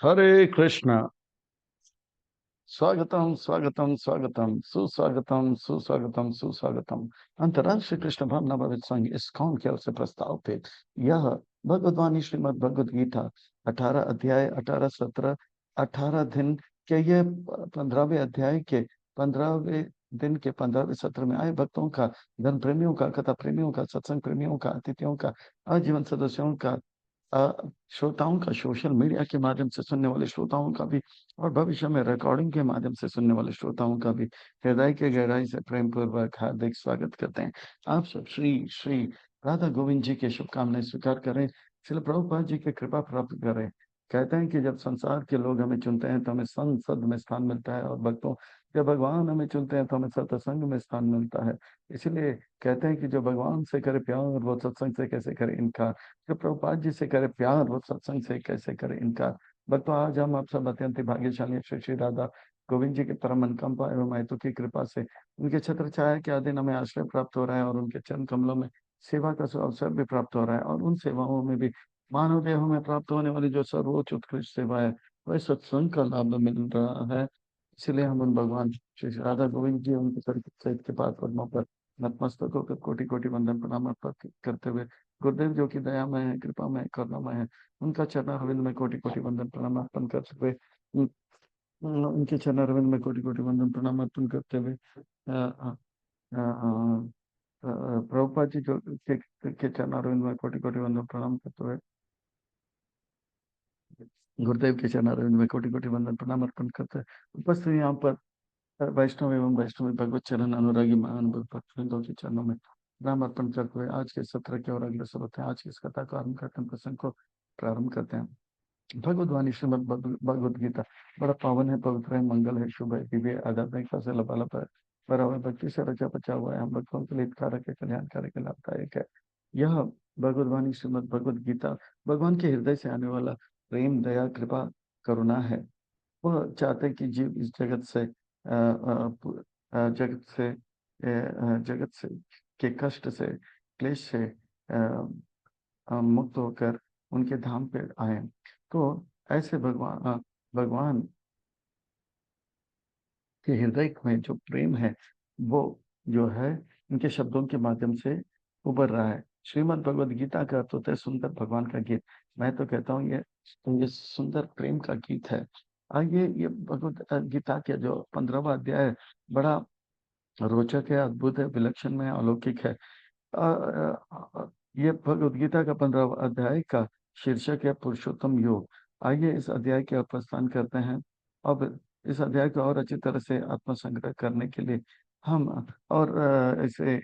हरे कृष्णा। स्वागतम स्वागतम स्वागतम सुस्वागतम सुस्वागतम सुस्वागतम। अंतर्राष्ट्रीय कृष्ण भावना भवित संघ इस्कॉन की ओर से प्रस्ताव पे यह भगवद्वाणी श्रीमद् भगवद गीता 18 अध्याय 18 17 18 दिन के ये 15वें अध्याय के 15वें दिन के 15वें सत्र में आए भक्तों का, धर्म प्रेमियों का, कथा प्रेमियों का, सत्संग प्रेमियों का, अतिथियों का, आजीवन सदस्यों का, श्रोताओं का, सोशल मीडिया के माध्यम से सुनने वाले श्रोताओं का भी, और भविष्य में रिकॉर्डिंग के माध्यम से सुनने वाले श्रोताओं का भी हृदय के गहराई से प्रेम पूर्वक हार्दिक स्वागत करते हैं। आप सब श्री श्री राधा गोविंद जी के शुभकामनाएं स्वीकार करें, श्रील प्रभुपाद जी की कृपा प्राप्त करें। कहते हैं कि जब संसार के लोग हमें चुनते हैं तो हमें संसद में स्थान मिलता है, और भक्तों जब भगवान हमें चुनते हैं तो हमें सत्संग में स्थान मिलता है। इसलिए कहते हैं कि जो भगवान से करे प्यार वो सत्संग से कैसे करे इनकार, जो प्रभुपाद जी से करे प्यार वो सत्संग से कैसे करे इनकार। भक्तों आज हम आप सब अत्यंत भाग्यशाली हैं। श्री श्री राधा गोविंद जी के परम अनुकंपा एवं महत्व की कृपा से उनके छत्र छाया के अधीन हमें आश्रय प्राप्त हो रहा है, और उनके चरण कमलों में सेवा का अवसर भी प्राप्त हो रहा है, और उन सेवाओं में भी मानव देहों में प्राप्त होने वाली जो सर्वोच्च उत्कृष्ट सेवा है वह सत्संग का लाभ मिल रहा है। इसलिए हम उन भगवान श्री श्री राधा गोविंद जी उनके सहित के पास पद्मों पर नतमस्तक होकर कोटि कोटि वंदन प्रणाम अर्पित करते हुए, गुरुदेव जो कि दयामय है, कृपामय है, करुणामय है, उनका चरण अरविंद में कोटि कोटि वंदन प्रणाम अर्पण करते हुए उनके चरण अरविंद में कोटि कोटि वंदन प्रणाम अर्पण करते हुए प्रभुपाद जी जो के चरण अरविंद में कोटि कोटि वंदन प्रणाम करते हुए, गुरुदेव के चरण अरविंद में कोटि कोटि वंदन प्रणाम अर्पण करते हैं। उपस्थित यहाँ पर वैष्णव एवं वैष्णवी भगवत चरण अनुरागी महान भक्तों के चरणों में राम अर्पण करते हुए आज के सत्र के और अग्रसर होते हैं। आज की इस कथा को आरंभ करते हैं, प्रसंग को प्रारंभ करते हैं। भगवद्वाणी श्रीमद भगवद गीता बड़ा पावन है, पवित्र है, मंगल है, शुभ है, दिव्य आध्यात्मिकता से लबालब है, भरा हुआ है, भक्ति से रचा बचा हुआ है, हम भक्तों के लिए हितकारक है, कल्याणकारक है, लाभदायक है। यह भगवद्वाणी श्रीमद भगवद गीता भगवान के हृदय से आने वाला प्रेम, दया, कृपा, करुणा है। वह चाहते हैं कि जीव इस जगत से जगत से के कष्ट से, क्लेश से मुक्त होकर उनके धाम पे आए। तो ऐसे भगवान के हृदय में जो प्रेम है वो जो है इनके शब्दों के माध्यम से उभर रहा है। श्रीमद् भगवद गीता का अर्थ होता है सुंदर भगवान का गीत। मैं तो कहता हूँ ये सुंदर प्रेम का गीत है। आइए ये भगवद गीता के जो 15वां अध्याय है बड़ा रोचक है, अद्भुत है, विलक्षण है, अलौकिक है। ये भगवद गीता का 15वां अध्याय का शीर्षक है पुरुषोत्तम योग। आइए इस अध्याय के प्रस्थान करते हैं। अब इस अध्याय को और अच्छी तरह से आत्मसंग्रह करने के लिए हम और इसे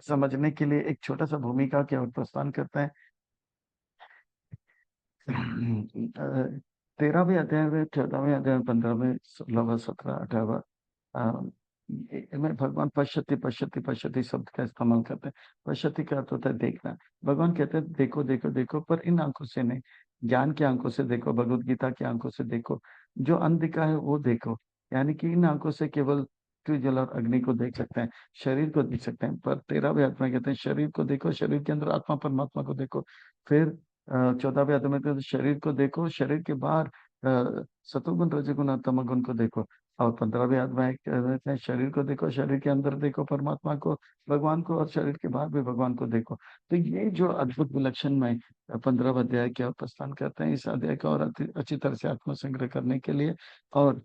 समझने के लिए एक छोटा सा भूमिका के और प्रस्थान करते हैं। 13वें अध्याय में, 14वें अध्याय में, 15वें, 16वां, 17, 18वां में भगवान पश्यति पश्यति पश्यति शब्द का इस्तेमाल करते हैं। पश्यति का अर्थ होता है देखना। भगवान कहते हैं देखो देखो देखो, पर इन आंखों से नहीं, ज्ञान की आंखों से देखो, भगवत गीता की आंखों से देखो, जो अनदिखा है वो देखो। यानी कि इन आंखों से केवल पृथ्वी जल और अग्नि को देख सकते हैं, शरीर को देख सकते हैं। पर 13वें अध्याय में कहते हैं शरीर को देखो, शरीर के अंदर आत्मा परमात्मा को देखो। फिर 14वें अध्याय में कहते हैं शरीर को देखो, शरीर के बाहर सतुगुण रजगुण और तमोगुण को देखो। और 15वें अध्याय कहते हैं शरीर को देखो, शरीर के अंदर देखो परमात्मा को, भगवान को, और शरीर के बाहर भी भगवान को देखो। तो ये जो अद्भुत विलक्षण में 15वां अध्याय के और प्रस्थान करते हैं, इस अध्याय को और अच्छी तरह से आत्मसंग्रह करने के लिए और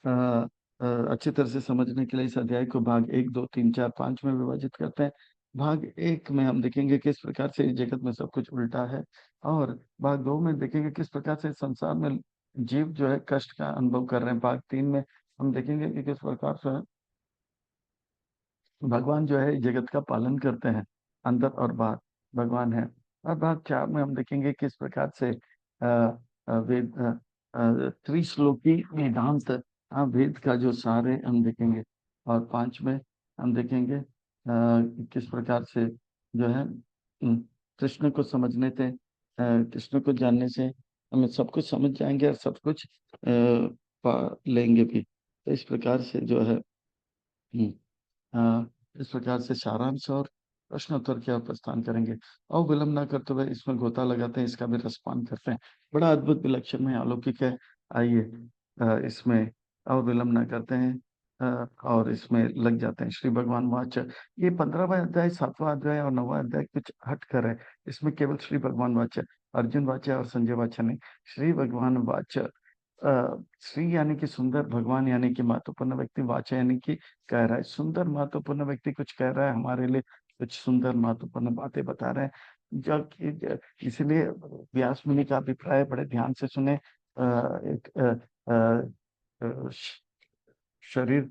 अ, अच्छी तरह से समझने के लिए इस अध्याय को भाग 1, 2, 3, 4, 5 में विभाजित करते हैं। भाग 1 में हम देखेंगे किस प्रकार से इस जगत में सब कुछ उल्टा है, और भाग 2 में देखेंगे किस प्रकार से संसार में जीव जो है कष्ट का अनुभव कर रहे हैं। भाग 3 में हम देखेंगे कि किस प्रकार से भगवान जो है जगत का पालन करते हैं, अंदर और बाहर भगवान है। और भाग 4 में हम देखेंगे किस प्रकार से वेद त्रिश्लोकी वेदांत वेद का जो सार है हम देखेंगे। और 5 में हम देखेंगे किस प्रकार से जो है कृष्ण को समझने से, कृष्ण को जानने से हमें सब कुछ समझ जाएंगे और सब कुछ पा लेंगे भी। तो इस प्रकार से जो है इस प्रकार से सारांश और प्रश्नोत्तर की ओर प्रस्थान करेंगे। और विलंब ना करते हुए इसमें गोता लगाते हैं, इसका भी रसपान करते हैं। बड़ा अद्भुत, विलक्षण है, अलौकिक है। आइए इसमें और विलंब ना करते हैं और इसमें लग जाते हैं। श्री भगवान वाच, ये 15वां अध्याय, 7वां अध्याय और 9वां अध्याय कुछ हटकर है। इसमें केवल श्री भगवान वाच, अर्जुन वाच और संजय वाच नहीं। श्री भगवान वाच, श्री यानी कि सुंदर, भगवान यानी कि महत्वपूर्ण व्यक्ति, वाचा यानी कि कह रहा है। सुंदर महत्वपूर्ण व्यक्ति कुछ कह रहा है हमारे लिए, कुछ सुंदर महत्वपूर्ण बातें बता रहे हैं। इसलिए व्यास मुनि का अभिप्राय बड़े ध्यान से सुने। एक शरीर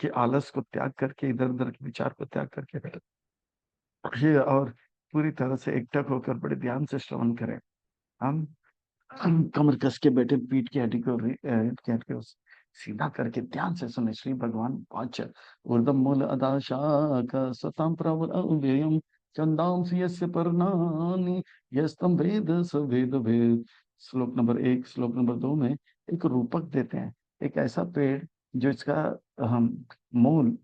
के आलस को त्याग करके, इधर उधर के विचार को त्याग करके ये और पूरी तरह से एकटक होकर बड़े ध्यान से श्रवण करें। हम कमर कस के बैठे, पीठ की हड्डी को की हड्डी को सीधा करके ध्यान से सुने। श्री भगवान वाच, ऊर्ध्व मूल अधः शाख सतां प्रवरव्ययम् छन्दांसि यस्य पर्णानि यस्तं वेद स वेद वेद। श्लोक नंबर 1, श्लोक नंबर 2 में एक रूपक देते हैं। एक ऐसा पेड़ जो इसका हम मूल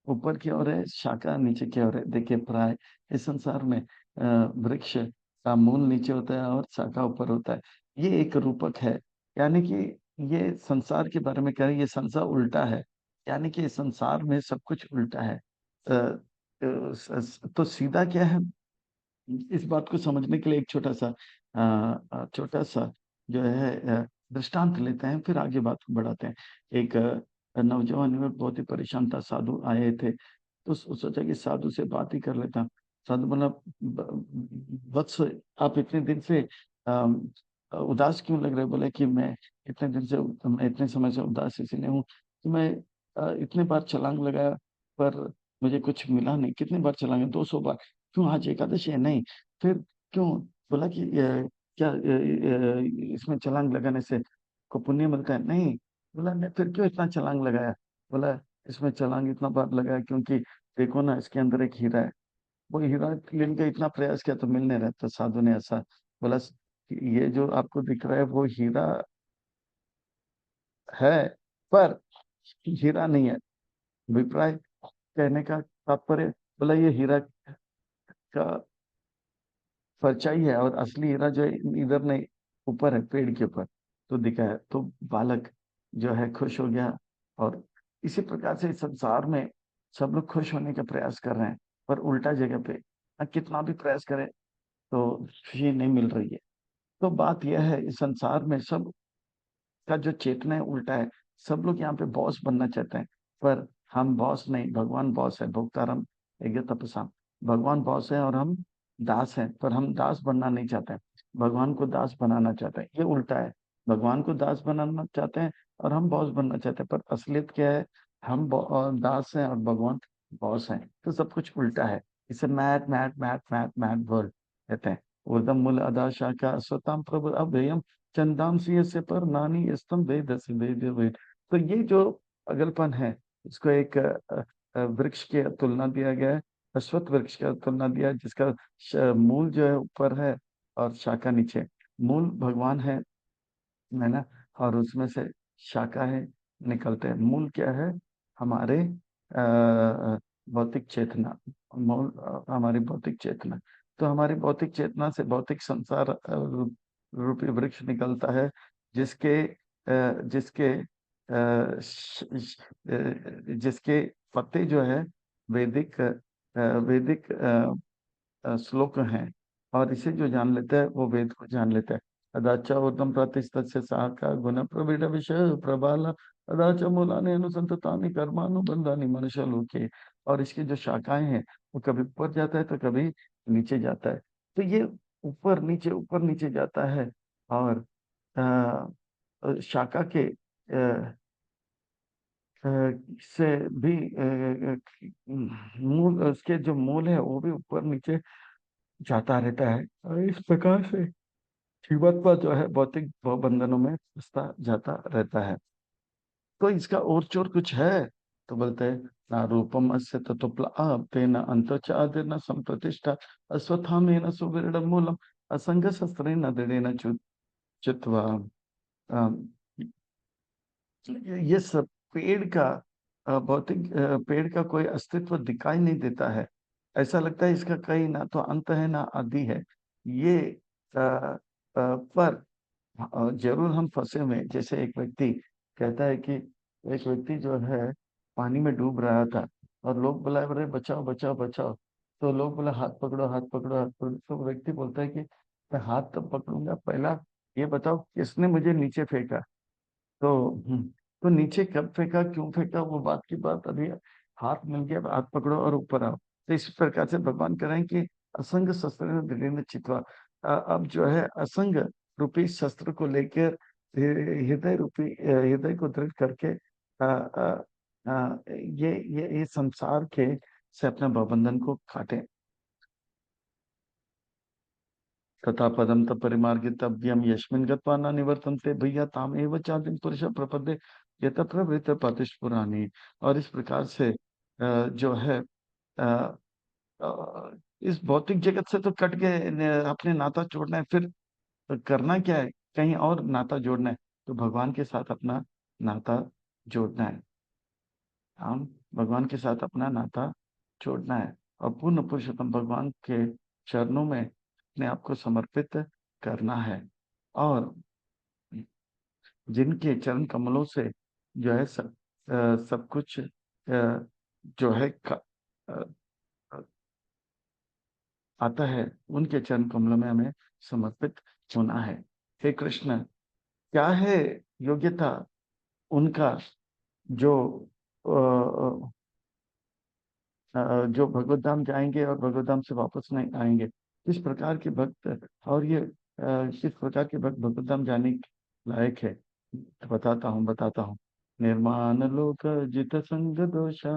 ऊपर की ओर है, शाखा नीचे की ओर है। देखिए, प्राय इस संसार में वृक्ष का मूल नीचे होता है और शाखा ऊपर होता है। ये एक रूपक है, यानी कि ये संसार के बारे में कह रहे हैं, ये संसार उल्टा है, यानी कि इस संसार में सब कुछ उल्टा है। तो सीधा क्या है, इस बात को समझने के लिए एक छोटा सा जो है दृष्टांत लेते हैं, फिर आगे बात को बढ़ाते हैं। एक नौजवान युवक बहुत ही परेशान था, साधु आए थे, तो सोचा कि साधु से बात ही कर लेता। साधु बोला, वत्स, आप इतने दिन से अम, उदास क्यों लग रहे? बोले कि मैं इतने समय से उदास इसलिए हूँ कि मैं इतने बार छलांग लगाया, पर मुझे कुछ मिला नहीं। कितने बार छलांग? 200 बार। क्यों, आज एकादशी है? नहीं। फिर क्यों? बोला कि क्या इसमें छलांग लगाने से को पुण्य मिलता है? नहीं। बोला, नहीं, फिर क्यों इतना छलांग लगाया? बोला, इसमें छलांग इतना बार लगाया क्योंकि देखो ना, इसके अंदर एक हीरा है। वो हीरा लेने का इतना प्रयास किया तो मिल नहीं रहा। तो साधु ने ऐसा बोला कि ये जो आपको दिख रहा है वो हीरा है, पर हीरा नहीं है। विप्राय कहने का तात्पर्य, बोला ये हीरा का परछाई है और असली हीरा जो है इधर नहीं, ऊपर है, पेड़ के ऊपर। तो दिखा है। तो बालक जो है खुश हो गया। और इसी प्रकार से इस संसार में सब लोग खुश होने का प्रयास कर रहे हैं, पर उल्टा जगह पे कितना भी प्रयास करें तो खुशी नहीं मिल रही है। तो बात यह है, इस संसार में सब का जो चेतना है उल्टा है। सब लोग यहाँ पे बॉस बनना चाहते हैं, पर हम बॉस नहीं, भगवान बॉस है। भोक्तारम यज्ञ तपसाम, भगवान बॉस है और हम दास हैं, पर हम दास बनना नहीं चाहते हैं, भगवान को दास बनाना चाहते हैं। ये उल्टा है, भगवान को दास बनाना चाहते हैं और हम बॉस बनना चाहते हैं, पर असलियत क्या है, हम दास हैं और भगवान बॉस हैं। तो सब कुछ उल्टा है। इसे mat mat mat mat mat world कहते हैं। ऊर्ध्व मूल अधा शाखा स्वतम प्रभु अव्ययम चंदांशी से पर नानी स्तंभ वेद से वेद वेद। तो ये जो अगलपन है, इसको एक वृक्ष की तुलना दिया गया है, अश्वत्थ वृक्ष का तुलना दिया है, जिसका मूल जो है ऊपर है और शाखा नीचे। मूल भगवान है ना, और उसमें से शाखा है, निकलते हैं। मूल क्या है? हमारे भौतिक चेतना। मूल हमारी भौतिक चेतना। तो हमारी भौतिक चेतना से भौतिक संसार रूपी वृक्ष निकलता है, जिसके जिसके जिसके पत्ते जो है वैदिक वैदिक श्लोक हैं। और इसे जो जान लेता है वो वेद को जान लेता है। अदाचा ऊर्ध्वं प्रतिस्तस्य शाखा गुण प्रविड विषय प्रबाल अदाचा मूलानि अनुसंततानि कर्मानुबंधानि मनुष्य लोके। और इसकी जो शाखाएं हैं, वो कभी ऊपर जाता है तो कभी नीचे जाता है। तो ये ऊपर नीचे जाता है। और शाखा के अ, से भी मूल, उसके जो मूल है वो भी ऊपर नीचे जाता रहता है। और इस प्रकार से जीवात्मा जो है भौतिक बंधनों में फंसता जाता रहता है। तो इसका और चोर कुछ है? तो बोलते हैं, ना रूपम अस्य ततोप्लाप्तेन अंतचादेन संप्रतिष्ठा अश्वत्थामेन सुविरूढ़ मूलम असंग शस्त्रेण दृढ़ेन चित्वा। अम, ये सब पेड़ का पेड़ का कोई अस्तित्व दिखाई नहीं देता है। ऐसा लगता है इसका कहीं ना तो अंत है ना आदि है। ये पर जरूर हम फंसे हुए हैं। जैसे एक व्यक्ति कहता है कि एक व्यक्ति जो है पानी में डूब रहा था, और लोग बुलाए, अरे बचाओ बचाओ बचाओ। तो लोग बोला हाथ पकड़ो हाथ पकड़ो हाथ पकड़ो। तो व्यक्ति बोलता है कि मैं हाथ तो पकड़ूंगा, पहला ये बताओ किसने मुझे नीचे फेंका। तो तो नीचे कब फेंका, क्यों फेंका, वो बात की बात। अभी हाथ मिल गया, अब हाथ पकड़ो और ऊपर आओ। तो इस प्रकार से भगवान कह रहे हैं कि असंग शस्त्र दृढ़ चित्वा। अब जो है असंग रूपी शस्त्र को लेकर हृदय रूपी हृदय को दृढ़ करके ये संसार के से अपना बंधन को काटे। तथा पदम तत्परिमार्गितव्यम यस्मिन् गत्वा न निवर्तन्ते भैया ताम एव चादिम पुरुष प्रपदे यत प्रवृत्त प्रतिष्ठ पुराणी। और इस प्रकार से जो है अ, इस भौतिक जगत से तो कट के अपने नाता जोड़ना है, फिर करना क्या है, कहीं और नाता जोड़ना है। तो भगवान के साथ अपना नाता जोड़ना है। हम भगवान के साथ अपना नाता जोड़ना है, और पूर्ण पुरुषोत्तम भगवान के चरणों में अपने आप को समर्पित करना है। और जिनके चरण कमलों से जो है सब कुछ जो है अ, आता है, उनके चरण कमलों में हमें समर्पित होना है। हे कृष्ण, क्या है योग्यता उनका जो जो भगवत धाम जाएंगे और भगवत धाम से वापस नहीं आएंगे। किस प्रकार के भक्त, और ये किस प्रकार के भक्त भगवत धाम जाने के लायक है, तो बताता हूँ। निर्माण लोक जित संग दोषा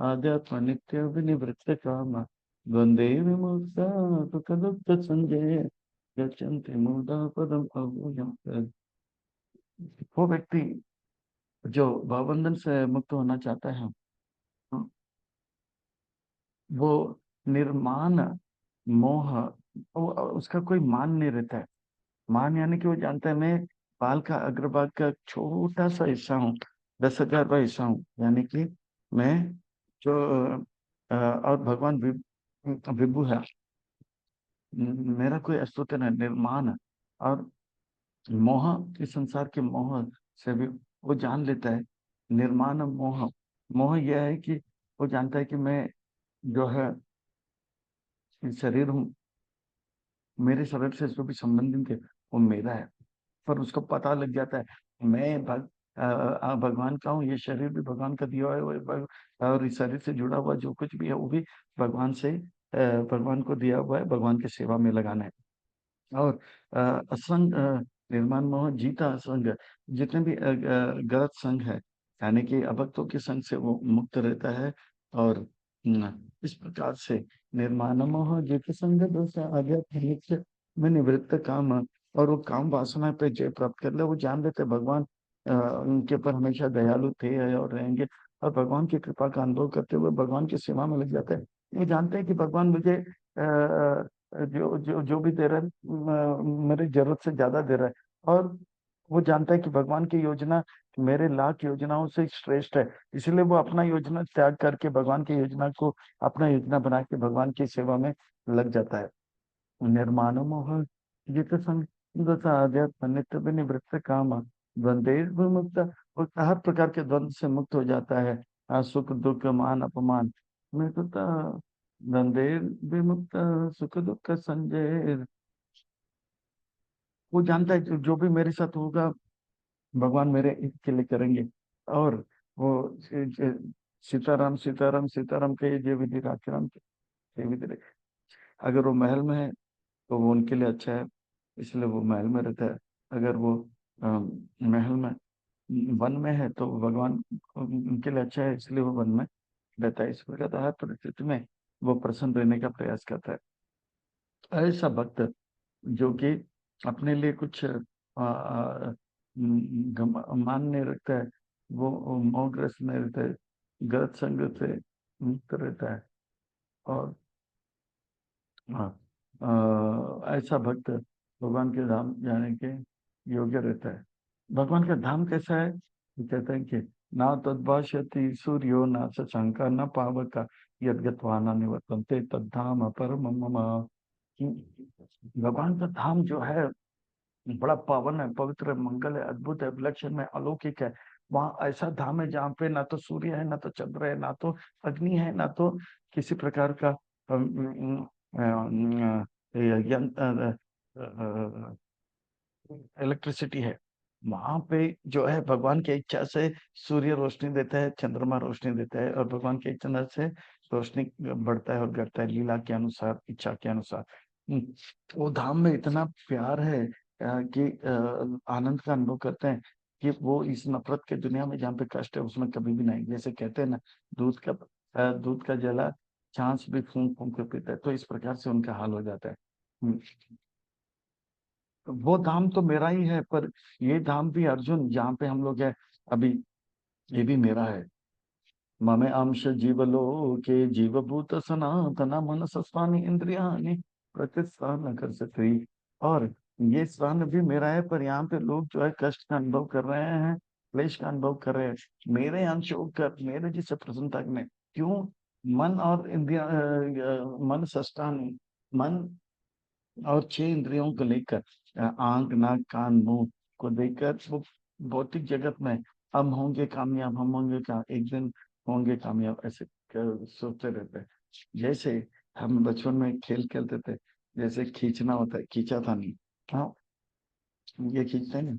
आध्यात्म नित्य विनिवृत्त काम द्वंद्वे विमुक्ता सुख दुख संजय गच्छन्ति मुदा पदम अव्ययम्। वो व्यक्ति जो भावबंधन से मुक्त होना चाहता है, वो निर्माण मोह, उसका कोई मान नहीं रहता है। मान यानी कि वो जानता है मैं बाल का अग्रभाग का छोटा सा हिस्सा हूँ, 10,000वां हिस्सा हूँ। यानी कि मैं जो और भगवान विभु है। मेरा कोई अस्तित्व नहीं। निर्माण और मोह, इस संसार के मोह से भी वो जान लेता है। निर्माण मोह, मोह यह है कि वो जानता है कि मैं जो है शरीर हूँ, मेरे शरीर से जो भी संबंधित है वो मेरा है। पर उसको पता लग जाता है मैं भगवान का हूँ, ये शरीर भी भगवान का दिया हुआ है, और इस शरीर से जुड़ा हुआ जो कुछ भी है वो भी भगवान से भगवान को दिया हुआ है, भगवान की सेवा में लगाना है। और असंग निर्माण मोह जीता असंग, जितने भी गलत संग है, यानी कि अभक्तों के संग से वो मुक्त रहता है। और इस प्रकार से निर्माण मोह जीत संग दोष आध्यात्म नित्य में निवृत्त काम। और वो काम वासना पे जय प्राप्त कर ले। वो जान लेते भगवान उनके ऊपर हमेशा दयालु थे और रहेंगे, और भगवान की कृपा का अनुभव करते हुए भगवान की सेवा में लग जाते हैं। ये जानते हैं कि भगवान मुझे जो जो जो भी दे रहा है मेरी जरूरत से ज्यादा दे रहा है। और वो जानता है कि भगवान की योजना मेरे लाख योजनाओं से श्रेष्ठ है। इसलिए वो अपना योजना त्याग करके भगवान की योजना को अपना योजना बना के भगवान की सेवा में लग जाता है। निर्माण मोह जित संग आध्यात्म नित्य विनिवृत्त काम द्वंद्व विमुक्त। वो हर प्रकार के द्वंद्व से मुक्त हो जाता है। सुख दुख मान अपमान में तो द्वंद्व विमुक्त सुख दुख संजय। वो जानता है जो भी मेरे साथ होगा भगवान मेरे हित के लिए करेंगे। और वो सीताराम सीताराम सीताराम के जय विधि राखी जय विधि राखी। अगर वो महल में है तो वो उनके लिए अच्छा है, इसलिए वो महल में रहता है। अगर वो महल में वन में है तो भगवान उनके लिए अच्छा है, इसलिए वो वन में रहता है। इस प्रकार हर परिस्थिति में वो प्रसन्न रहने का प्रयास करता है। ऐसा भक्त जो कि अपने लिए कुछ मान नहीं रखता है, वो मोहग्रस्त नहीं रहता है, गलत संगत से मुक्त रहता है। और हाँ, ऐसा भक्त भगवान के धाम जाने के योग्य रहता है। भगवान का धाम कैसा है, वो कहते हैं कि ना तद्भाषति सूर्यो ना शशांका न पावका यद्गत्वा न निवर्तन्ते तद्धाम परमं मम। कि भगवान का धाम जो है बड़ा पावन है, पवित्र है, मंगल है, अद्भुत है, विलक्षण है, अलौकिक है। वहां ऐसा धाम है जहाँ पे ना तो सूर्य है, ना तो चंद्र है, ना तो अग्नि है, ना तो किसी प्रकार का इलेक्ट्रिसिटी है। वहां पे जो है भगवान की इच्छा से सूर्य रोशनी देता है, चंद्रमा रोशनी देता है, और भगवान की इच्छा से रोशनी बढ़ता है और घटता है लीला के अनुसार, इच्छा के अनुसार। वो धाम में इतना प्यार है कि आनंद का अनुभव करते हैं कि वो इस नफरत के दुनिया में जहाँ पे कष्ट है उसमें कभी भी नहीं। जैसे कहते हैं ना, दूध का जला छाछ भी फूंक फूंक के पीता है, तो इस प्रकार से उनका हाल हो जाता है। हम्म, वो धाम तो मेरा ही है, पर ये धाम भी अर्जुन जहाँ पे हम लोग है अभी, ये भी मेरा है। ममे अंश जीवलोके जीवभूत सनातन मनसस्वानि इंद्रियाणि प्रतिस्थान कर सकती। और ये स्थान भी मेरा है, पर यहाँ पे लोग जो है कष्ट का अनुभव कर रहे हैं, क्लेश का अनुभव कर रहे हैं, मेरे अंश होकर मेरे जिसे प्रसन्नता में। क्यों? मन और इंद्रिया मन षष्ठान, मन और 6 इंद्रियों को लेकर, आंख नाक कान मुंह को देखकर वो भौतिक जगत में हम होंगे कामयाब, हम होंगे का एक दिन होंगे कामयाब, ऐसे सोचते रहते हैं। जैसे हम बचपन में खेल खेलते थे, जैसे खींचना होता है, खींचा था नहीं। हाँ, ये खींचते हैं ना,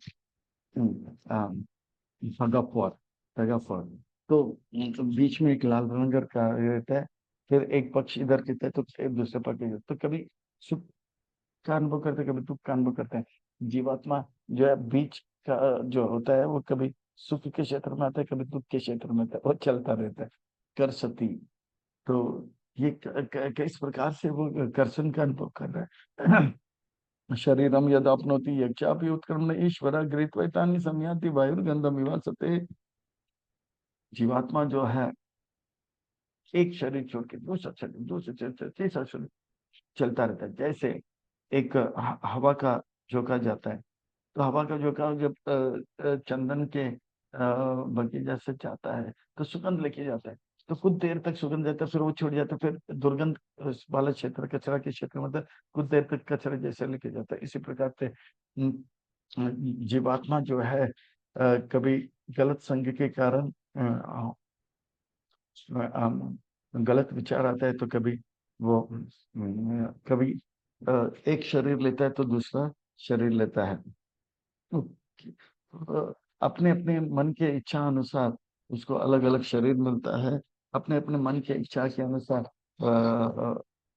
tug of war, tug of war. तो बीच में एक लाल रंग का रहता है, फिर एक पक्ष इधर खींचता है तो फिर दूसरे पक्ष इधर। तो कभी सुख का अनुभव करते हैं, कभी दुख का अनुभव करते हैं। जीवात्मा जो है बीच का जो होता है वो कभी सुख के क्षेत्र में आता है, कभी दुख के क्षेत्र में आता है, वो चलता रहता है। कर सती। तो ये किस प्रकार से वो कर्षण का अनुभव कर रहा है। शरीरम यद अपनोति यक्षापि उत्क्रमण ईश्वर गृहीत्वैतानि संयाति वायुर्गंधम विवासते। जीवात्मा जो है एक शरीर छोड़ के दूसरा शरीर, दूसरे शरीर से तीसरा शरीर चलता रहता है। जैसे एक हवा का झोंका जाता है, तो हवा का झोंका जब चंदन के बगीचा से जाता है तो सुगंध लेके जाता है। तो कुछ देर तक सुगंध देता है, फिर वो छूट जाता है, फिर दुर्गंध वाला क्षेत्र, कचरा के क्षेत्र में, मतलब कुछ देर तक कचरा जैसे लेके जाता है। इसी प्रकार से जीवात्मा जो है कभी गलत संग के कारण गलत विचार आता है, तो कभी वो कभी एक शरीर लेता है तो दूसरा शरीर लेता है। अपने अपने मन के इच्छा अनुसार उसको अलग अलग शरीर मिलता है, अपने अपने मन के इच्छा के अनुसार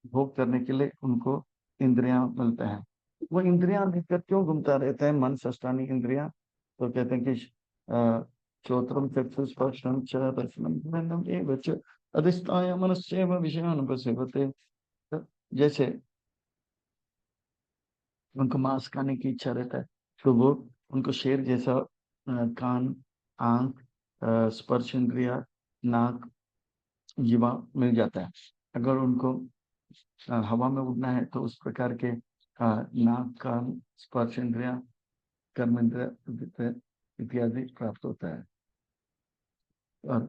भोग करने के लिए उनको इंद्रियां मिलते हैं। वो इंद्रियां लेकर क्यों घूमता रहता है मन षष्ठानी इंद्रियां? तो कहते हैं कि श्रोत्रम चक्षुस्पर्शम च रसनम घ्राणम एव च अधिष्ठाय मनस्सेव विषयान् उपसेवते। जैसे उनको मांस खाने की इच्छा रहता है, तो वो उनको शेर जैसा कान, आंख, स्पर्श इंद्रिया, नाक, जीवा मिल जाता है। अगर उनको हवा में उड़ना है तो उस प्रकार के नाक, कान, स्पर्श इंद्रिया, कर्म इंद्रिया इत्यादि प्राप्त होता है। और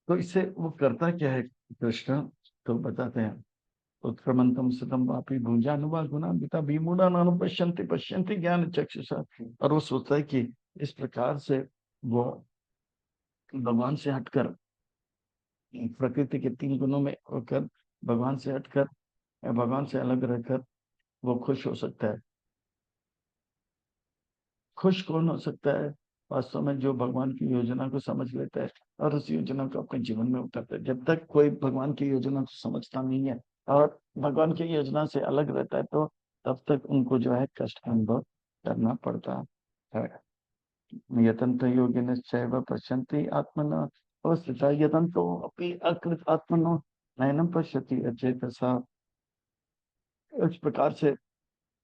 तो इससे वो करता क्या है कृष्ण? तो बताते हैं, उत्क्रमंतम सतम वापी भुंजानुवा गुना पिता भीमुड़ा नानु पश्यन्ति पश्यन्ति ज्ञान चक्षुषा। और वो सोचता है कि इस प्रकार से वो भगवान से हटकर, प्रकृति के 3 गुणों में होकर, भगवान से हटकर, भगवान से अलग रहकर वो खुश हो सकता है। खुश कौन हो सकता है? वास्तव में जो भगवान की योजना को समझ लेता है और उस योजना को अपने जीवन में उतारता है। जब तक कोई भगवान की योजना को समझता नहीं है और भगवान की योजना से अलग रहता है, तो तब तक उनको जो है कष्ट का अनुभव करना पड़ता है। यतन्त योगिन चैव पश्यन्ति आत्मना अवस्थिता यतन्तो अपि अकृत आत्मनो नयनम पश्यति अचेतसा। इस प्रकार से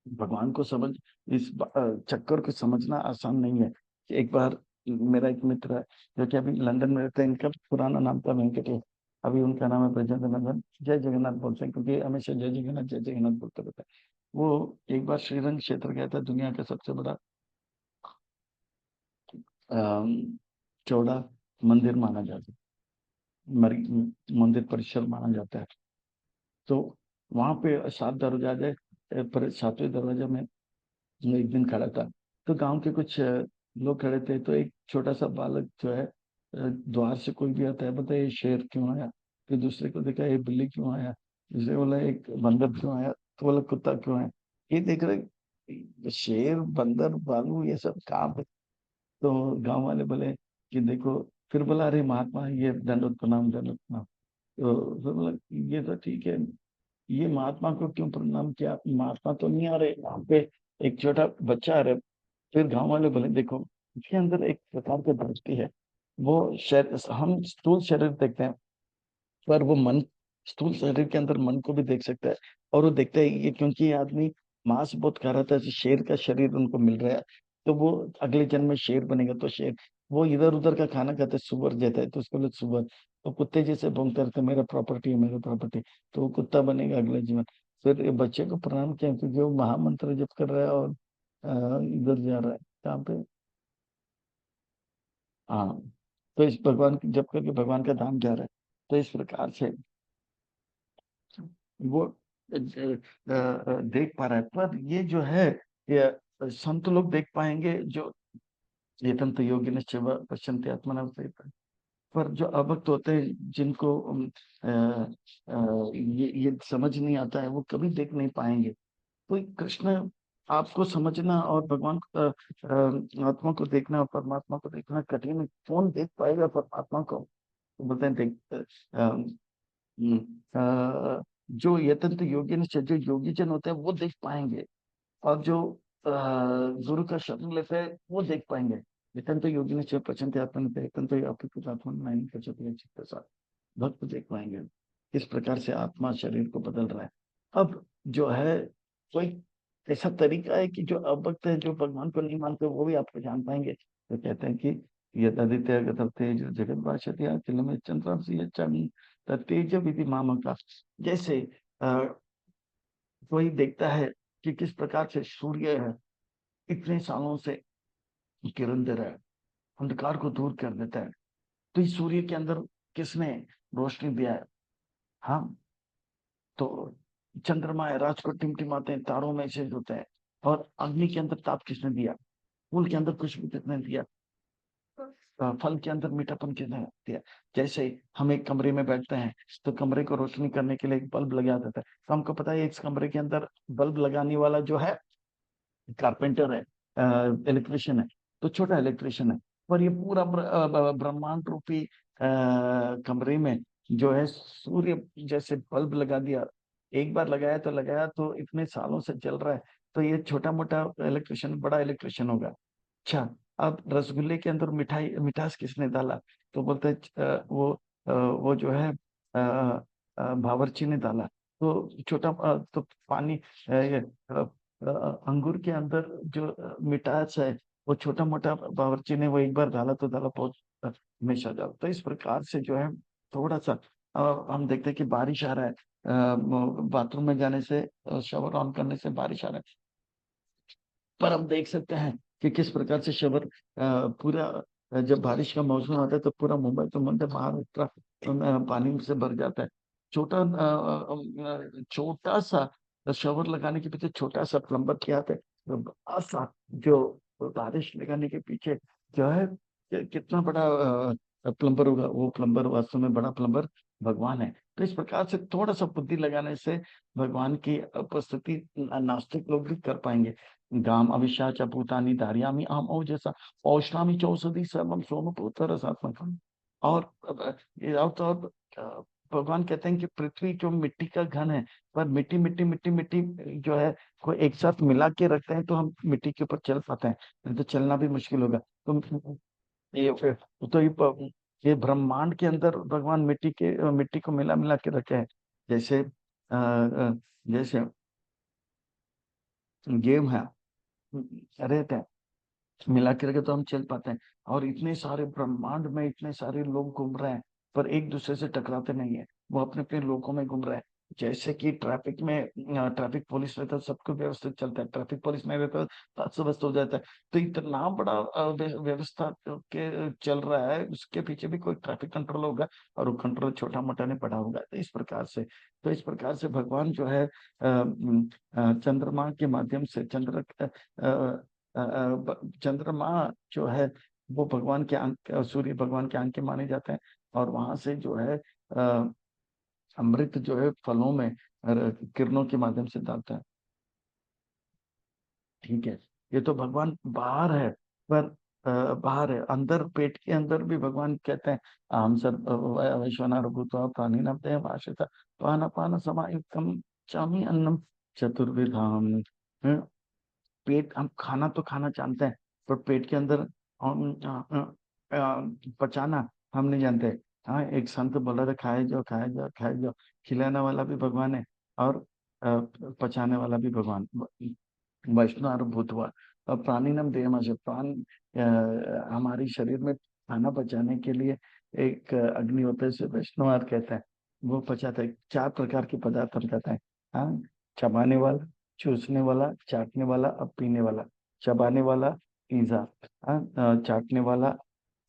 भगवान को समझ, इस चक्कर को समझना आसान नहीं है। एक बार मेरा एक मित्र है जो कि अभी लंदन में रहते हैं, इनका पुराना नाम था वेंकटेश, अभी उनका नाम है ब्रजेंद्र नंदन। जय जगन्नाथ बोलते हैं क्योंकि हमेशा जय जगन्नाथ बोलते रहता है। वो एक बार श्रीरंग क्षेत्र गया था, दुनिया का सबसे बड़ा अम, चौड़ा मंदिर माना जाता है। मंदिर परिसर माना जाता है। तो वहां पे 7 दरवाजे, पर 7वें दरवाजे में मैं एक दिन खड़ा था। तो गांव के कुछ लोग खड़े थे। तो एक छोटा सा बालक जो है, द्वार से कोई भी आता है, बोलता है ये शेर क्यों आया। फिर दूसरे को देखा, ये बिल्ली क्यों आया। दूसरे बोला एक बंदर क्यों आया, तो बोला कुत्ता क्यों आया। ये देख रहे, शेर बंदर भालू ये सब काम है। तो गांव वाले बोले कि देखो। फिर बोला अरे महात्मा, ये दंडोत प्रणाम, दंडोत प्रणाम। तो बोला ये तो ठीक है, ये महात्मा को क्यों प्रणाम किया, महात्मा तो नहीं आ रहे वहां पे, एक छोटा बच्चा आ रहा है। फिर गांव वाले बोले देखो, इसके अंदर एक प्रकार की दृष्टि है। वो शरीर, हम स्थूल शरीर देखते हैं, पर वो मन, स्थूल शरीर के अंदर मन को भी देख सकता है। और वो देखता है ये, क्योंकि ये आदमी मांस बहुत खा रहा था, जैसे शेर का शरीर उनको मिल रहा है, तो वो अगले जन्म में शेर बनेगा। तो शेर, वो इधर उधर का खाना खाते, सुअर जैसा है, तो उसको लोग सुअर, तो कुत्ते जैसे भौंकते रहते, मेरा प्रॉपर्टी है, मेरा प्रॉपर्टी। तो वो कुत्ता बनेगा अगले जीवन। फिर ये बच्चे को प्रणाम किया, क्योंकि वो महामंत्र जप कर रहा है और इधर जा रहा है, कहाँ पे। हाँ। तो इस भगवान की जप करके भगवान का धाम जा रहा है। तो इस प्रकार से वो देख पा रहा है। पर ये जो है, ये संत लोग देख पाएंगे, जो ये तंत्र योगी निश्चय पश्यन्ते आत्मना। पर जो अभक्त होते हैं, जिनको ये समझ नहीं आता है, वो कभी देख नहीं पाएंगे। तो कृष्ण, आपको समझना और भगवान आत्मा को देखना और परमात्मा को देखना कठिन है। कौन देख पाएगा परमात्मा को। तो बोलते हैं देख, हम्म, जो यतंत्र योगी निश्चय, जो योगी जन होते हैं वो देख पाएंगे। और जो गुरु का शरण लेते हैं वो देख पाएंगे। यतंत्र योगी निश्चय पचंते आत्मा, यतंत्र अपीकृत आत्मा नहीं पचते चित्त साथ, भक्त देख पाएंगे किस प्रकार से आत्मा शरीर को बदल रहा है। अब जो है, कोई ऐसा तरीका है कि जो अभक्त है, जो भगवान को नहीं मानते, वो भी आपको जान पाएंगे। तो कहते हैं कि यदादित्य गतव तेज जगत भाषति अखिल में चंद्र तेज विधि मामा का। जैसे कोई देखता है कि किस प्रकार से सूर्य है, इतने सालों से किरण दे रहा है, अंधकार को दूर कर देता है। तो इस सूर्य के अंदर किसने रोशनी दिया है। हाँ। तो चंद्रमा है, रात को टिमटिमाते हैं, तारों में से होते हैं। और अग्नि के अंदर ताप किसने दिया, फूल के अंदर खुशबू किसने दिया, फल के अंदर मीठापन किसने दिया। जैसे हम एक कमरे में बैठते हैं, तो कमरे को रोशनी करने के लिए एक बल्ब लगा देता है। तो हमको पता है इस कमरे के अंदर बल्ब लगाने वाला जो है कारपेंटर है, इलेक्ट्रिशियन है, तो छोटा इलेक्ट्रिशियन है। पर ये पूरा ब्रह्मांड रूपी कमरे में जो है सूर्य जैसे बल्ब लगा दिया। एक बार लगाया तो लगाया, तो इतने सालों से चल रहा है। तो ये छोटा मोटा इलेक्ट्रिशियन बड़ा इलेक्ट्रिशियन होगा। अच्छा, अब रसगुल्ले के अंदर मिठाई, मिठास किसने डाला। तो बोलते हैं वो जो है बावर्ची ने डाला। तो छोटा तो पानी, ये अंगूर के अंदर जो मिठास है, वो छोटा मोटा बावर्ची ने वो एक बार डाला तो डाला, बहुत हमेशा डाला। तो इस प्रकार से जो है, थोड़ा सा हम देखते हैं कि बारिश आ रहा है, बाथरूम में जाने से, शावर ऑन करने से बारिश आ रहा है। पर हम देख सकते हैं कि किस प्रकार से शबर पूरा, जब बारिश का मौसम आता है तो पूरा मुंबई तो मुंबई महाराष्ट्र पानी से भर जाता है। छोटा सा शवर लगाने के पीछे छोटा सा प्लम्बर क्या आता है, तो बड़ा सा जो बारिश लगाने के पीछे जो है, कितना बड़ा प्लम्बर होगा। वो प्लम्बर वास्तव में बड़ा प्लम्बर भगवान है। तो इस प्रकार से थोड़ा सा बुद्धि लगाने से भगवान की उपस्थिति नास्तिक लोग भी कर पाएंगे। गाम अविशाच भूतानि धारयामि अहम ओजसा औषधामि चौषधि सर्वम सोमपूत रसात्मकम। और और भगवान कहते हैं कि पृथ्वी जो मिट्टी का घन है, पर मिट्टी मिट्टी मिट्टी मिट्टी जो है, को एक साथ मिला के रखते हैं तो हम मिट्टी के ऊपर चल पाते हैं, नहीं तो चलना भी मुश्किल होगा। तो ये फिर, तो ये ब्रह्मांड के अंदर भगवान मिट्टी को मिला मिला के रखे हैं। जैसे जैसे गेम है, रेत है, मिला के रखे तो हम चल पाते हैं। और इतने सारे ब्रह्मांड में इतने सारे लोग घूम रहे हैं, पर एक दूसरे से टकराते नहीं है, वो अपने अपने लोकों में घूम रहे हैं। जैसे कि ट्रैफिक में ट्रैफिक पुलिस रहता है, सब कुछ व्यवस्थित चलता है, ट्रैफिक पुलिस नहीं रहता तो अस्त-व्यस्त हो जाता है। तो इतना बड़ा व्यवस्था के चल रहा है, उसके पीछे भी कोई ट्रैफिक कंट्रोल होगा और वो कंट्रोल छोटा-मोटा नहीं पड़ा होगा। तो इस प्रकार से भगवान जो है चंद्रमा के माध्यम से चंद्रमा जो है वो भगवान के अंक, सूर्य भगवान के अंक के माने जाते हैं, और वहां से जो है अमृत जो है फलों में किरणों के माध्यम से डालता है। ठीक है, ये तो भगवान बाहर है, पर बाहर है, अंदर पेट के अंदर भी भगवान कहते हैं हम सब वैश्वानर भूत्वा प्राणिनां देहम आश्रिता पान अपान समायुक्तम चामी अन्नम चतुर्विधाम। पेट, हम खाना तो खाना जानते हैं, पर पेट के अंदर हम पचाना हम नहीं जानते। हाँ, एक संत बोला था खाए जाओ खाए जाओ खाए जाओ, खिलाने वाला भी भगवान है और पचाने वाला भी भगवान। वैष्णव भूतवा और प्राणी नाम देह से प्राण, हमारी शरीर में खाना पचाने के लिए एक अग्नि होता है, इसे वैष्णव कहते हैं। वो पचाता है, 4 प्रकार के पदार्थ हम कहते हैं। हाँ, चबाने वाला, चूसने वाला, चाटने वाला और पीने वाला। चबाने वाला पिज्जा, हाँ, चाटने वाला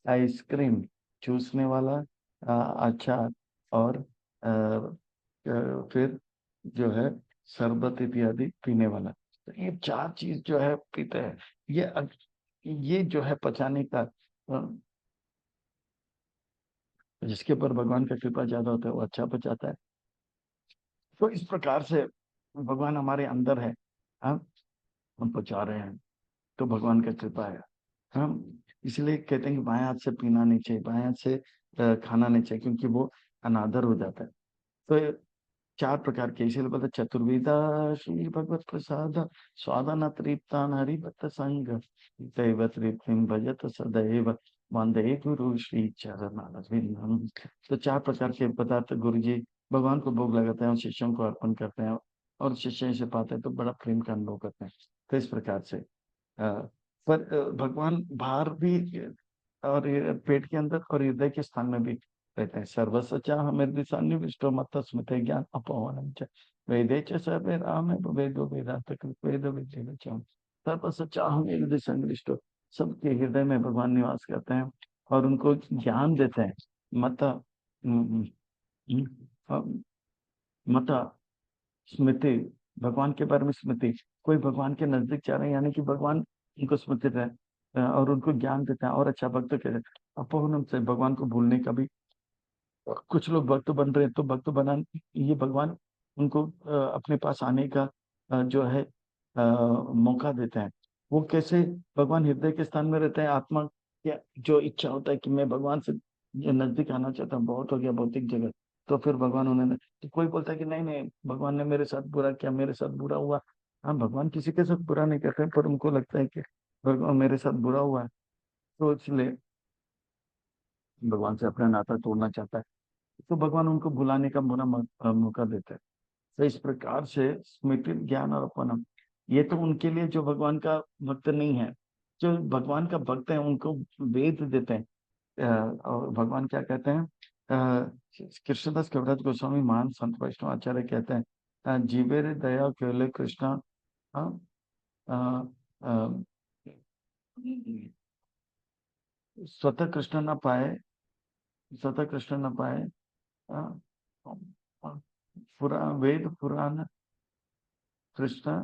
आइसक्रीम, चूसने वाला अचार, और फिर जो है शरबत इत्यादि पीने वाला। तो ये 4 चीज जो है पीते हैं। ये ये जो है पचाने का, जिसके ऊपर भगवान का कृपा ज्यादा होता है वो अच्छा पचाता है। तो इस प्रकार से भगवान हमारे अंदर है, हम पचा रहे हैं, तो भगवान का कृपा है। हम इसलिए कहते हैं कि बाएं हाथ से पीना नहीं चाहिए, बाएं हाथ से खाना नहीं चाहिए, क्योंकि वो अनादर हो जाता है। तो ये 4 प्रकार के, इसीलिए बोलते चतुर्विधा श्री भगवत प्रसाद स्वादन तृप्तान हरिभक्त संग दैव तृप्तिम भजत सदैव वंदे गुरु श्री चरणारविंदम। तो 4 प्रकार के पदार्थ गुरु जी भगवान को भोग लगाते हैं और शिष्यों को अर्पण करते हैं, और शिष्य इसे पाते हैं तो बड़ा प्रेम का अनुभव करते हैं। तो इस प्रकार से पर भगवान बाहर भी, और ये पेट के अंदर और हृदय के स्थान में भी रहते हैं। सर्वसचा हमें सन्निविष्टो मत स्मृति ज्ञान अपवनम च वेदे च सर्वे राम वेदो वेदांत कृत वेद विद्य च सर्वसचा हमें हृदय सन्निविष्टो, सबके हृदय में भगवान निवास करते हैं और उनको ज्ञान देते हैं। मत मत स्मृति, भगवान के बारे में स्मृति, कोई भगवान के नजदीक जा रहे हैं यानी कि भगवान उनको स्मृति है, और उनको ज्ञान देते हैं और अच्छा भक्त कहते हैं। अपहनम से भगवान को भूलने का भी, कुछ लोग भक्त बन रहे हैं तो भक्त बना, ये भगवान उनको अपने पास आने का जो है मौका देते हैं। वो कैसे? भगवान हृदय के स्थान में रहते हैं, आत्मा या जो इच्छा होता है कि मैं भगवान से ये नजदीक आना चाहता हूँ, बहुत हो गया भौतिक जगत, तो फिर भगवान उन्होंने, तो कोई बोलता है कि नहीं नहीं भगवान ने मेरे साथ बुरा किया, मेरे साथ बुरा हुआ। हाँ, भगवान किसी के साथ बुरा नहीं करते, पर उनको लगता है कि भगवान मेरे साथ बुरा हुआ है, तो इसलिए भगवान से अपना नाता तोड़ना चाहता है, तो भगवान उनको भुलाने का मौका देते हैं। तो इस प्रकार से स्मृति ज्ञान और अपनम, ये तो उनके लिए जो भगवान का भक्त नहीं है। जो भगवान का भक्त है उनको वेद देते हैं। और भगवान क्या कहते हैं? कृष्णदास कविराज गोस्वामी महान संत वैष्णव आचार्य कहते हैं, जीवे रे दया केवले कृष्णा, हाँ, अ, अ, स्वतः कृष्ण न पाए, स्वतः कृष्ण न पाए, हाँ, वेद पुराण कृष्ण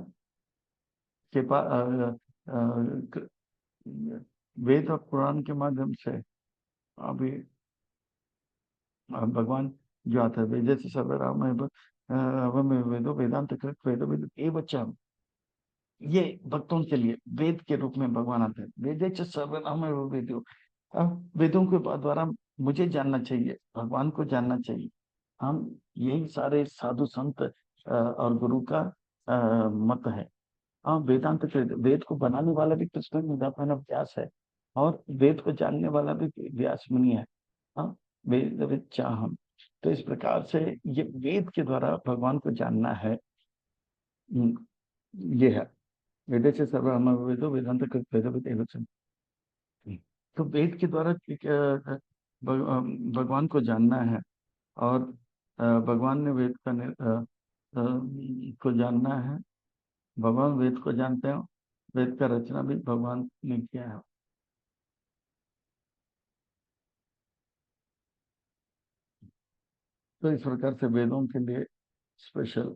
के पास, वेद और पुराण के माध्यम से अभी भगवान जो आता है, वेद से सर्वराम में वेदो वेदांत कृत वेदो वेद ए बच्चा, ये भक्तों के लिए वेद के रूप में भगवान आते हैं। वेदे च सर्वनाम वेदो, अब वेदों के द्वारा मुझे जानना चाहिए, भगवान को जानना चाहिए। हम यही सारे साधु संत और गुरु का मत है। हाँ, वेदांत के वेद को बनाने वाला भी कृष्ण निधान व्यास है, और वेद को जानने वाला भी व्यास मुनि है। हाँ, वेद विद्याहम। तो इस प्रकार से ये वेद के द्वारा भगवान को जानना है। ये है, वेद से सर्वम वेदो वेदांत कृत वेद विद एव च। तो वेद के द्वारा भगवान को जानना है, और भगवान ने वेद का को जानना है। भगवान वेद को जानते हो। वेद का रचना भी भगवान ने किया है। तो इस प्रकार से वेदों के लिए स्पेशल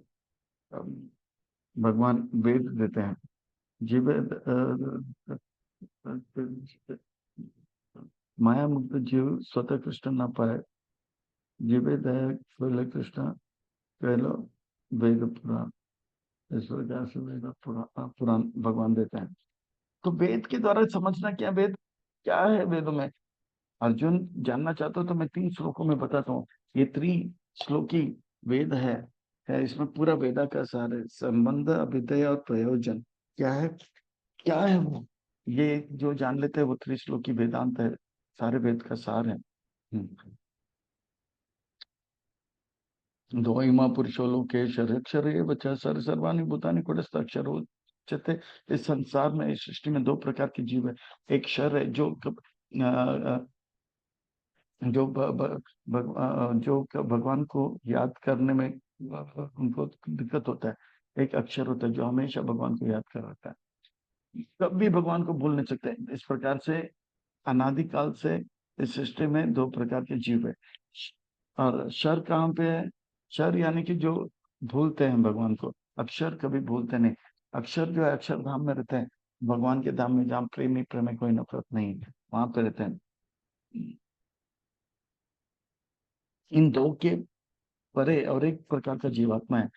भगवान वेद देते हैं। जीवेद माया मुक्त जीव स्वतः कृष्ण न पाए, जीवेद है केवल कृष्ण, कहलो वेद पुराण। इस प्रकार से वेद पुराण भगवान देते हैं। तो वेद के द्वारा समझना क्या, वेद क्या है वेदों में अर्जुन जानना चाहते हो तो मैं 3 श्लोकों में बताता हूँ। ये श्लोकी वेद है इसमें पूरा वेदा का सार है। संबंध, अभिधेय और प्रयोजन क्या है, क्या है वो, ये जो जान लेते हैं वो त्रिश्लोकी वेदांत है, सारे वेद का सार है। दो इमा पुरुषो लोके अक्षर ये बच्चा सर सर्वाणी भूतानि कुटस्थ अक्षर उच्यते। इस संसार में, इस सृष्टि में 2 प्रकार के जीव है। एक शर है जो जो भगवान को याद करने में उनको दिक्कत होता है। एक अक्षर होता है जो हमेशा भगवान को याद कर रखता है, कभी भगवान को भूल नहीं सकते। इस प्रकार से अनादिकाल से इस सृष्टि में 2 प्रकार के जीव है। और शर कहाँ पे है, शर यानी कि जो भूलते हैं भगवान को। अक्षर कभी भूलते नहीं। अक्षर जो है अक्षर धाम में रहते हैं, भगवान के धाम में जहाँ प्रेमी प्रेम में कोई नफरत नहीं है, वहां पे रहते हैं। इन दो के परे और एक प्रकार का जीवात्मा है,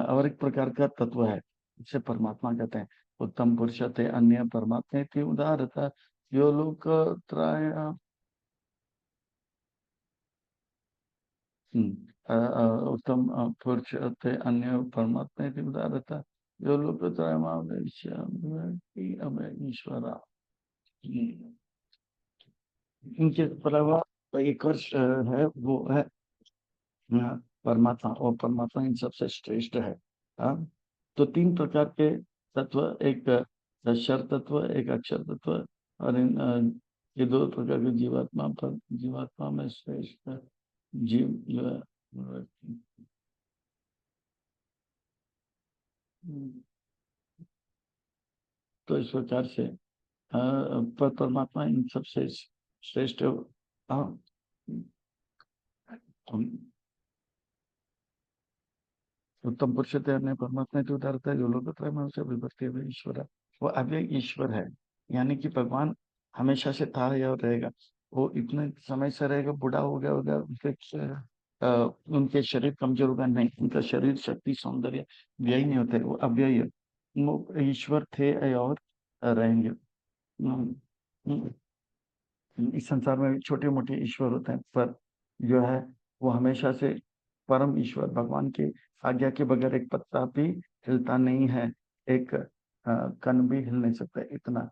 और एक प्रकार का तत्व है, इसे परमात्मा कहते हैं। उत्तम पुरुष थे अन्य परमात्मा थी उदारता, यो लोक त्राय उत्तम पुरुष थे अन्य परमात्मा थी उदारता, यो लोक त्राय ईश्वरा। इनके अलावा एक और है, वो है परमात्मा। और परमात्मा इन सबसे श्रेष्ठ है। हाँ? तो 3 प्रकार के तत्व, एक शर तत्व, एक अक्षर तत्व, और ये 2 प्रकार के जीवात्मा। पर जीवात्मा में श्रेष्ठ जीव जो है तो इस प्रकार से पर परमात्मा इन सबसे श्रेष्ठ। हाँ, उत्तम पुरुष थे अन्य परमात्मा तो उदारता है, जो लोग से विभक्ति है ईश्वर है। वो अव्यय ईश्वर है, यानी कि भगवान हमेशा से था है और रहेगा। वो इतने समय से रहेगा, बूढ़ा हो गया होगा, उनके शरीर कमजोर होगा नहीं, उनका शरीर शक्ति सौंदर्य व्यय नहीं होते, वो अव्यय है। वो ईश्वर थे और रहेंगे। हम्म, इस संसार में छोटे मोटे ईश्वर होते हैं, पर जो है वो हमेशा से परम ईश्वर भगवान की आज्ञा के बगैर एक पत्ता भी हिलता नहीं है, एक कण भी हिल नहीं सकता, इतना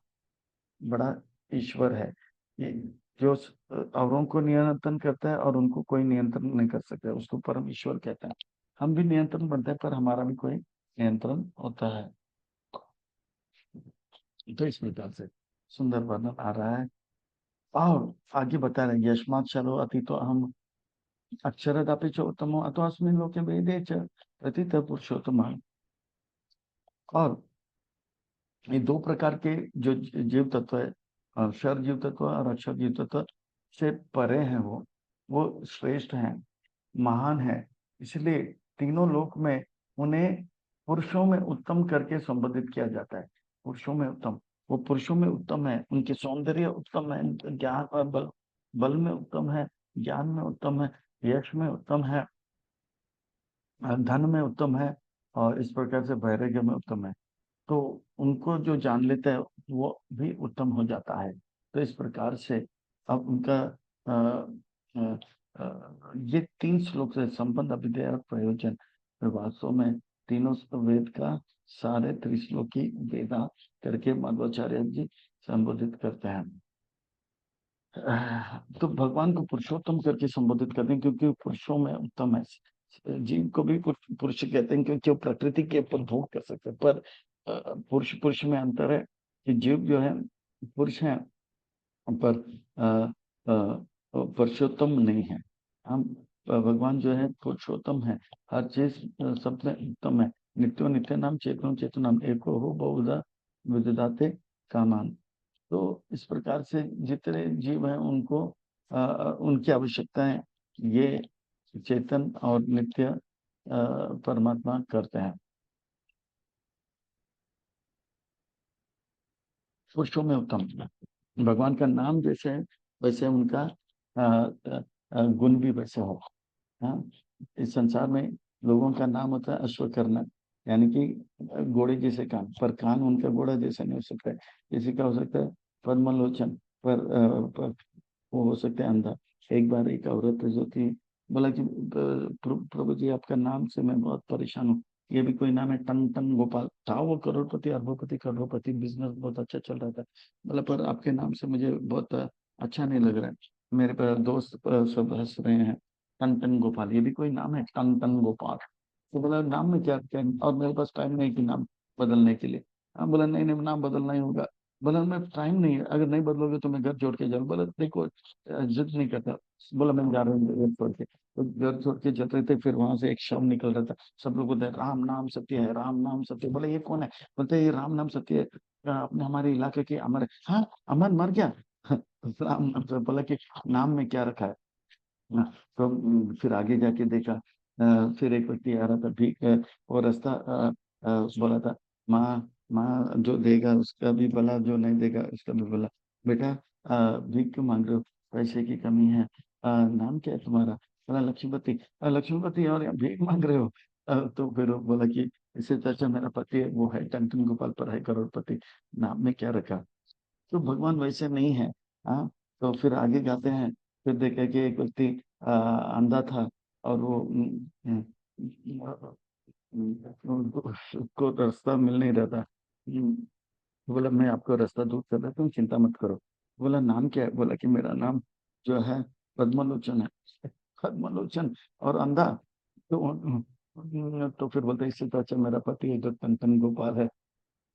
बड़ा ईश्वर है ये। जो औरों को नियंत्रण करता है और उनको कोई नियंत्रण नहीं कर सकता, उसको परम ईश्वर कहते हैं। हम भी नियंत्रण बनते हैं, पर हमारा भी कोई नियंत्रण होता है। तो इस प्रकार से सुंदर वर्णन आ रहा है। और आगे बता रहे हैं, यस्मात् शरो अति तो हम अक्षरदापि च उत्तमो अतो अस्मिन् लोके वेदे च प्रथितः पुरुषोत्तम। और ये 2 प्रकार के जो जीव तत्व है, क्षर जीव तत्व और अक्षर जीव तत्व से परे हैं, वो श्रेष्ठ हैं, महान है। इसलिए तीनों लोक में उन्हें पुरुषों में उत्तम करके संबोधित किया जाता है। पुरुषों में उत्तम, वो पुरुषों में उत्तम है, उनके सौंदर्य उत्तम है, उनके ज्ञान और बल में उत्तम है, ज्ञान में उत्तम है, यश में उत्तम है, धन में उत्तम है, और इस प्रकार से वैराग्य में उत्तम है। तो उनको जो जान लेता है वो भी उत्तम हो जाता है। तो इस प्रकार से अब उनका अ, अ, ये 3 श्लोक से संबंध, अभिधेय और प्रयोजन वास्तव में तीनों वेद का सारे त्रिश्लोकी वेदा करके मध्वाचार्य जी संबोधित करते हैं। तो भगवान को पुरुषोत्तम करके संबोधित करते हैं, क्योंकि वो पुरुषों में उत्तम है। जीव को भी पुरुष कहते हैं, क्योंकि वो प्रकृति के ऊपर भोग कर सकते हैं। पर पुरुष पुरुष में अंतर है कि जीव जो है पुरुष है, पर पुरुषोत्तम नहीं है। हम भगवान जो है पुरुषोत्तम है, हर चीज सब में उत्तम है। नित्यो नित्य नाम चेतनो चेतनाम एको हो बहुधा विदधाते कामान। तो इस प्रकार से जितने जीव हैं उनको उनकी आवश्यकता है, ये चेतन और नित्य परमात्मा करते हैं। पुरुषों में उत्तम, भगवान का नाम जैसे है वैसे उनका गुण भी वैसे हो। हाँ, इस संसार में लोगों का नाम होता है अश्वकर्ण, यानी कि घोड़े जैसे कान, पर कान उनका घोड़ा जैसा नहीं हो सकता है। किसी का हो सकता है पद्मलोचन, पर वो हो सकता है अंधा। एक बार एक औरत जो थी बोला कि प्रभु जी आपका नाम से मैं बहुत परेशान हूँ, ये भी कोई नाम है? टन टन गोपाल था, वो करोड़पति अरबोपति करोड़पति, बिजनेस बहुत अच्छा चल रहा था। बोला पर आपके नाम से मुझे बहुत अच्छा नहीं लग रहा है, मेरे पर दोस्त सब हंस रहे हैं। टन टन गोपाल, ये भी कोई नाम है? टन टन गोपाल। तो बोला नाम में क्या क्या, और मेरे पास टाइम नहीं कि नाम बदलने के लिए। हाँ, बोला नहीं नहीं नाम बदलना ही होगा। बोला मैं टाइम नहीं है, अगर नहीं बदलोगे तो मैं घर छोड़ के जाऊँ। बोला देखो जिद नहीं करता। बोला मैं जा रहा हूँ घर छोड़ के। तो घर छोड़ के जाते थे, फिर वहां से एक शव निकल रहा था। सब लोग बोलते हैं राम नाम सत्य है, राम नाम सत्य। बोले ये कौन है? बोलते ये राम नाम सत्य है, अपने हमारे इलाके के अमर है। हाँ, अमर मर गया? राम नाम सत्य। बोला कि नाम में क्या रखा है ना। तो फिर आगे जाके देखा, फिर एक व्यक्ति आ रहा था भीख, वो रास्ता बोला था, माँ माँ जो देगा उसका भी भला, जो नहीं देगा उसका भी भला। बेटा भीख क्यों मांग रहे हो? पैसे की कमी है। नाम क्या है तुम्हारा? बोला लक्ष्मीपति। लक्ष्मीपति और यहाँ भीख मांग रहे हो? तो फिर वो बोला कि इससे तो अच्छा मेरा पति है, वो है टन गोपाल, पर है करोड़पति, नाम में क्या रखा। तो भगवान वैसे नहीं है। हाँ, तो फिर आगे जाते हैं, फिर देखे कि एक व्यक्ति अंधा था, और वो उसको रास्ता मिल नहीं रहा था। बोला मैं आपको रास्ता दूर कर देता हूँ, चिंता मत करो। बोला नाम क्या है? बोला कि मेरा नाम जो है पद्मलोचन है। पद्मलोचन और अंधा। तो फिर बोलते इससे तो अच्छा मेरा पति है जो टन गोपाल है।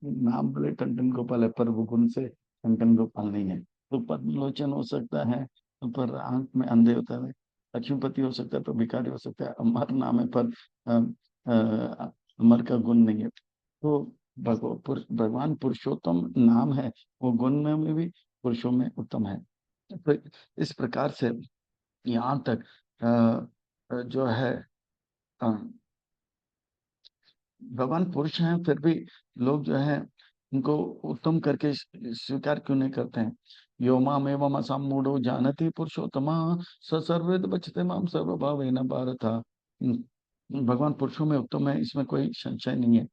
नाम भले टंटन गोपाल है, पर वो गुण से टंटन गोपाल नहीं है। तो पद्मलोचन हो सकता है, पर आंख में अंधे होता है। लक्ष्मीपति हो सकता है, पर भिखारी हो सकता है। अमर नाम है, पर अमर का गुण नहीं है। तो भगवान पुरुषोत्तम नाम है, वो गुण में भी पुरुषों में उत्तम है। तो इस प्रकार से यहाँ तक जो है अ, भगवान पुरुष हैं, फिर भी लोग जो है उनको उत्तम करके स्वीकार क्यों नहीं करते हैं? यो माम एवं असम मूढ़ो जानति पुरुषोत्तमा स सर्वेद बचते माम सर्वभावेन भारत। भगवान पुरुषों में उत्तम है, इसमें कोई संशय नहीं है।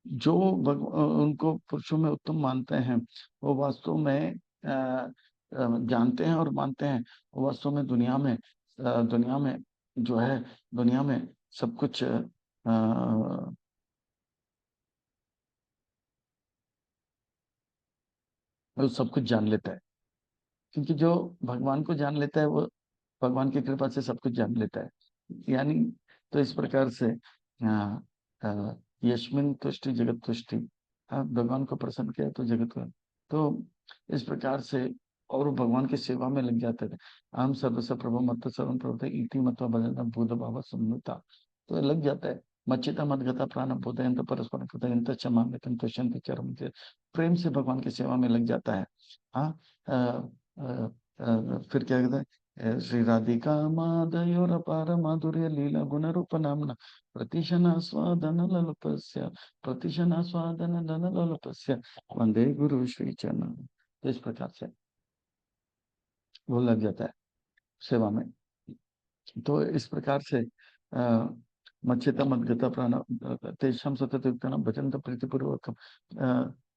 जो उनको पुरुषों में उत्तम मानते हैं, वो वास्तव में जानते हैं और मानते हैं, वो वास्तव में दुनिया में जो है, दुनिया में सब कुछ वो सब कुछ जान लेता है। क्योंकि जो भगवान को जान लेता है, वो भगवान की कृपा से सब कुछ जान लेता है। यानी तो इस प्रकार से यस्मिन तुष्टि जगत तुष्टि। भगवान को प्रसन्न किया तो जगत को। तो इस प्रकार से और वो भगवान की सेवा में लग जाते थे। हम सर्वस्व प्रभु मत सर्वम प्रभुते इति मत्वा भजन भूत भाव सम्मिता। तो लग जाता है। मच्चिता मदगता प्राण बोधयंत परस्पर कृतयंत क्षमा तुष्यंत चरम। प्रेम से भगवान की सेवा में लग जाता है। हाँ, अ, फिर क्या कहते हैं, श्री राधिका माधयोर अपार माधुर्य लीला गुण रूप नामना प्रतिशनास्वादन ललपस्य प्रतिशनास्वादन लल ललपस्य वंदे गुरु श्री चरण। तो इस प्रकार से वो लग जाता है सेवा में। तो इस प्रकार से मच्चिता मद्गता प्राण तेषां सततयुक्तानां भजन्त प्रीतिपूर्वकम्।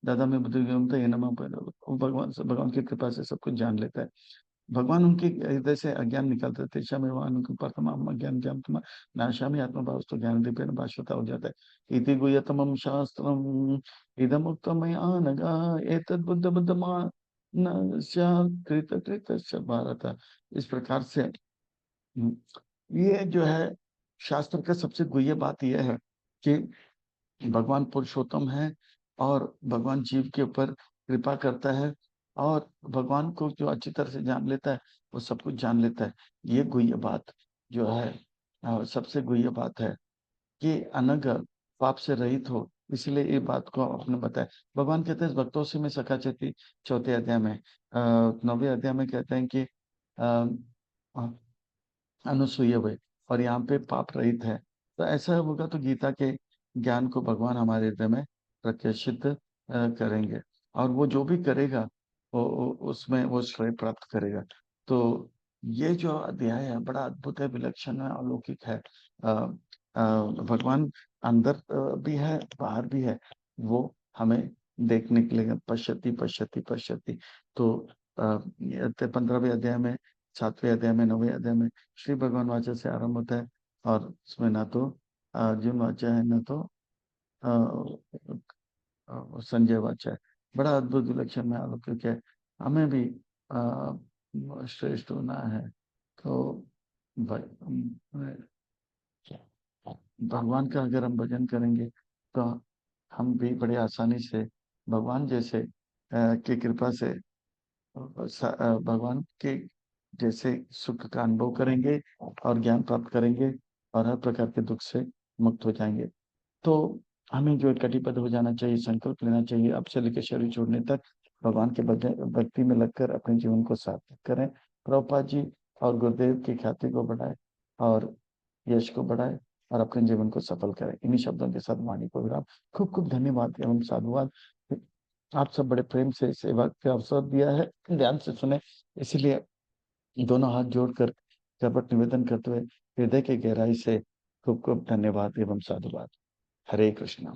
दादा में बुद्धिमता ये नमः। भगवान की कृपा से सब कुछ जान लेता है। भगवान उनके हृदय से अज्ञान निकालते थे। तेषामेवाहं प्रथमम् अज्ञानम् नाशयामि आत्मभावस्तु ज्ञानदीपेन भास्वता हो जाता है। इति गुह्यतमं शास्त्रम् इदमुक्तं मया नघ एतद् बुद्ध बुद्धमा न स्यात् कृत कृतश्च भारत। इस प्रकार से ये जो है शास्त्र का सबसे गुह्य बात यह है कि भगवान पुरुषोत्तम है, और भगवान जीव के ऊपर कृपा करता है, और भगवान को जो अच्छी तरह से जान लेता है वो सब कुछ जान लेता है। ये गुह्य बात जो है सबसे गुह्य बात है कि अनग पाप से रहित हो, इसीलिए ये बात को आपने बताया। भगवान कहते हैं, भक्तों से मैं सखा चेती, चौथे अध्याय में 9वें अध्याय में कहते हैं कि अ, अनुसूय हुए और यहाँ पे पाप रहित है। तो ऐसा होगा तो गीता के ज्ञान को भगवान हमारे हृदय में प्रकाशित करेंगे, और वो जो भी करेगा उसमें वो श्रेय प्राप्त करेगा। तो ये जो अध्याय है बड़ा अद्भुत है, विलक्षण है, अलौकिक है। भगवान अंदर भी है, बाहर भी है, वो हमें देखने के लिए पश्यति पश्यति पश्यति। तो 15वें अध्याय में, 7वें अध्याय में, 9वें अध्याय में श्री भगवान वाचा से आरंभ होता है, और उसमें ना तो अर्जुन वाचा है, ना तो संजय वाचा है। बड़ा अद्भुत विलक्षण में अलौकिक है। हमें भी श्रेष्ठ होना है। तो भगवान का अगर हम भजन करेंगे तो हम भी बड़े आसानी से भगवान जैसे की कृपा से भगवान के जैसे सुख का अनुभव करेंगे और ज्ञान प्राप्त करेंगे, और हर प्रकार के दुख से मुक्त हो जाएंगे। तो हमें जो है कटिबद्ध हो जाना चाहिए, संकल्प लेना चाहिए, अब से लेकर शरीर छोड़ने तक भगवान के भक्ति में लगकर अपने जीवन को सार्थक करें। प्रभुपाद जी और गुरुदेव की ख्याति को बढ़ाए और यश को बढ़ाए और अपने जीवन को सफल करें। इन्हीं शब्दों के साथ वाणी को विराम। खूब खूब धन्यवाद एवं साधुवाद। आप सब बड़े प्रेम से सेवा का अवसर दिया है, ध्यान से सुने, इसलिए दोनों हाथ जोड़कर कपट निवेदन करते हुए हृदय की गहराई से खूब खूब धन्यवाद एवं साधुवाद। हरे कृष्णा।